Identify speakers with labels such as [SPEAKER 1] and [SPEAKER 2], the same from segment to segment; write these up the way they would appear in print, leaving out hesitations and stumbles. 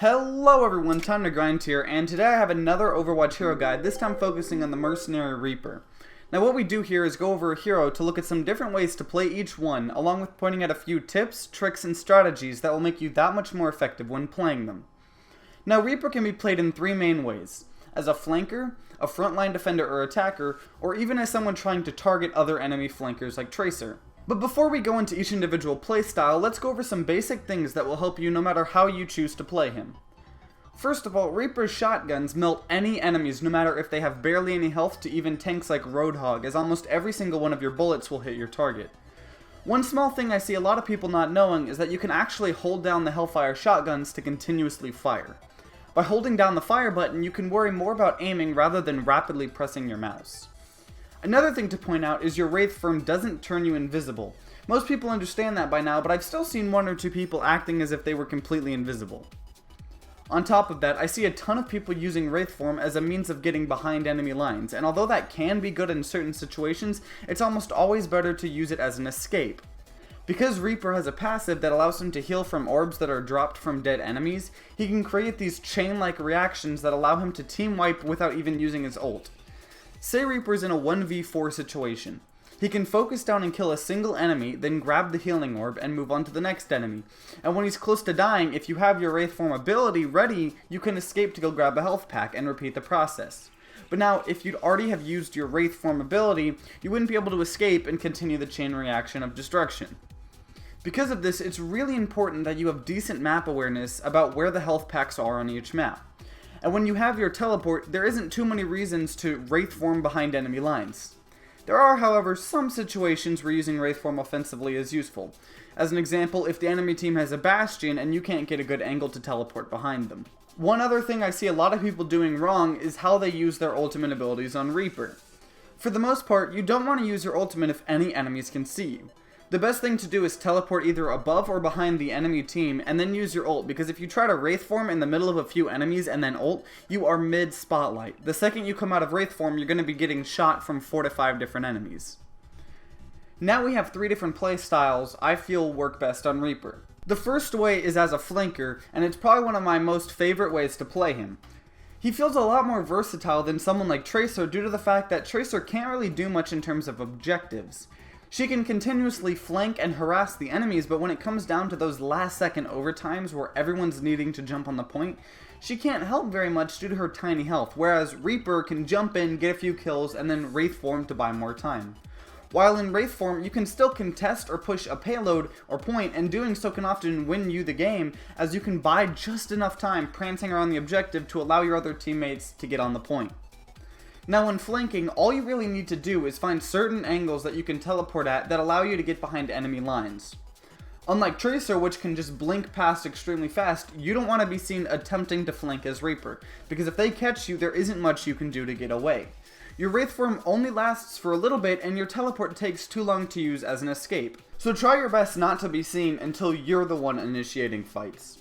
[SPEAKER 1] Hello everyone, TimeToGrind here, and today I have another Overwatch hero guide, this time focusing on the Mercenary Reaper. Now what we do here is go over a hero to look at some different ways to play each one, along with pointing out a few tips, tricks, and strategies that will make you that much more effective when playing them. Now Reaper can be played in three main ways: as a flanker, a frontline defender or attacker, or even as someone trying to target other enemy flankers like Tracer. But before we go into each individual playstyle, let's go over some basic things that will help you no matter how you choose to play him. First of all, Reaper's shotguns melt any enemies no matter if they have barely any health to even tanks like Roadhog, as almost every single one of your bullets will hit your target. One small thing I see a lot of people not knowing is that you can actually hold down the Hellfire shotguns to continuously fire. By holding down the fire button, you can worry more about aiming rather than rapidly pressing your mouse. Another thing to point out is your Wraith Form doesn't turn you invisible. Most people understand that by now, but I've still seen one or two people acting as if they were completely invisible. On top of that, I see a ton of people using Wraith Form as a means of getting behind enemy lines, and although that can be good in certain situations, it's almost always better to use it as an escape. Because Reaper has a passive that allows him to heal from orbs that are dropped from dead enemies, he can create these chain-like reactions that allow him to team wipe without even using his ult. Say Reaper's in a 1v4 situation. He can focus down and kill a single enemy, then grab the healing orb and move on to the next enemy. And when he's close to dying, if you have your Wraith Form ability ready, you can escape to go grab a health pack and repeat the process. But now, if you'd already have used your Wraith Form ability, you wouldn't be able to escape and continue the chain reaction of destruction. Because of this, it's really important that you have decent map awareness about where the health packs are on each map. And when you have your teleport, there isn't too many reasons to Wraith Form behind enemy lines. There are, however, some situations where using Wraith Form offensively is useful. As an example, if the enemy team has a Bastion and you can't get a good angle to teleport behind them. One other thing I see a lot of people doing wrong is how they use their ultimate abilities on Reaper. For the most part, you don't want to use your ultimate if any enemies can see you. The best thing to do is teleport either above or behind the enemy team and then use your ult, because if you try to Wraith Form in the middle of a few enemies and then ult, you are mid-spotlight. The second you come out of Wraith Form, you're going to be getting shot from 4 to 5 different enemies. Now we have 3 different play styles I feel work best on Reaper. The first way is as a flanker, and it's probably one of my most favorite ways to play him. He feels a lot more versatile than someone like Tracer due to the fact that Tracer can't really do much in terms of objectives. She can continuously flank and harass the enemies, but when it comes down to those last second overtimes where everyone's needing to jump on the point, she can't help very much due to her tiny health, whereas Reaper can jump in, get a few kills, and then Wraith Form to buy more time. While in Wraith Form, you can still contest or push a payload or point, and doing so can often win you the game, as you can buy just enough time prancing around the objective to allow your other teammates to get on the point. Now when flanking, all you really need to do is find certain angles that you can teleport at that allow you to get behind enemy lines. Unlike Tracer, which can just blink past extremely fast, you don't want to be seen attempting to flank as Reaper, because if they catch you, there isn't much you can do to get away. Your Wraith Form only lasts for a little bit, and your teleport takes too long to use as an escape. So try your best not to be seen until you're the one initiating fights.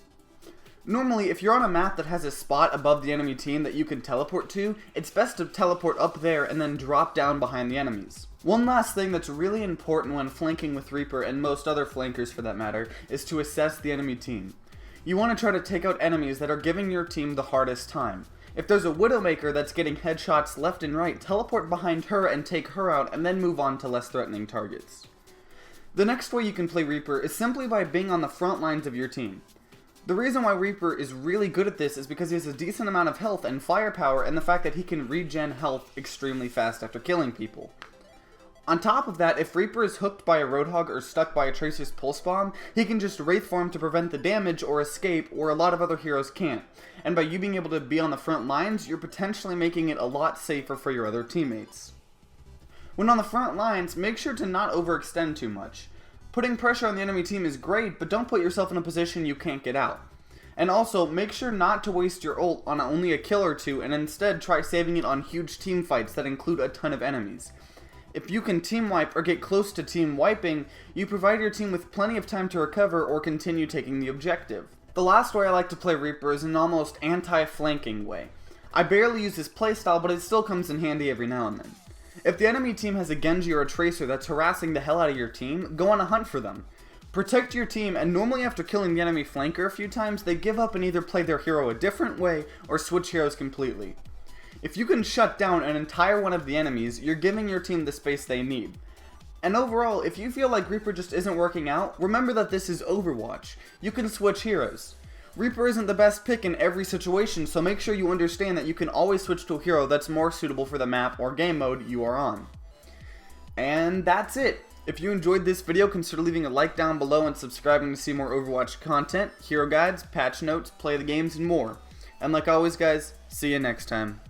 [SPEAKER 1] Normally, if you're on a map that has a spot above the enemy team that you can teleport to, it's best to teleport up there and then drop down behind the enemies. One last thing that's really important when flanking with Reaper, and most other flankers for that matter, is to assess the enemy team. You want to try to take out enemies that are giving your team the hardest time. If there's a Widowmaker that's getting headshots left and right, teleport behind her and take her out, and then move on to less threatening targets. The next way you can play Reaper is simply by being on the front lines of your team. The reason why Reaper is really good at this is because he has a decent amount of health and firepower, and the fact that he can regen health extremely fast after killing people. On top of that, if Reaper is hooked by a Roadhog or stuck by a Tracer's Pulse Bomb, he can just Wraith Form to prevent the damage or escape, where a lot of other heroes can't. And by you being able to be on the front lines, you're potentially making it a lot safer for your other teammates. When on the front lines, make sure to not overextend too much. Putting pressure on the enemy team is great, but don't put yourself in a position you can't get out. And also, make sure not to waste your ult on only a kill or two, and instead try saving it on huge team fights that include a ton of enemies. If you can team wipe or get close to team wiping, you provide your team with plenty of time to recover or continue taking the objective. The last way I like to play Reaper is an almost anti-flanking way. I barely use this playstyle, but it still comes in handy every now and then. If the enemy team has a Genji or a Tracer that's harassing the hell out of your team, go on a hunt for them. Protect your team, and normally after killing the enemy flanker a few times, they give up and either play their hero a different way or switch heroes completely. If you can shut down an entire one of the enemies, you're giving your team the space they need. And overall, if you feel like Reaper just isn't working out, remember that this is Overwatch. You can switch heroes. Reaper isn't the best pick in every situation, so make sure you understand that you can always switch to a hero that's more suitable for the map or game mode you are on. And that's it. If you enjoyed this video, consider leaving a like down below and subscribing to see more Overwatch content, hero guides, patch notes, play the games, and more. And like always guys, see you next time.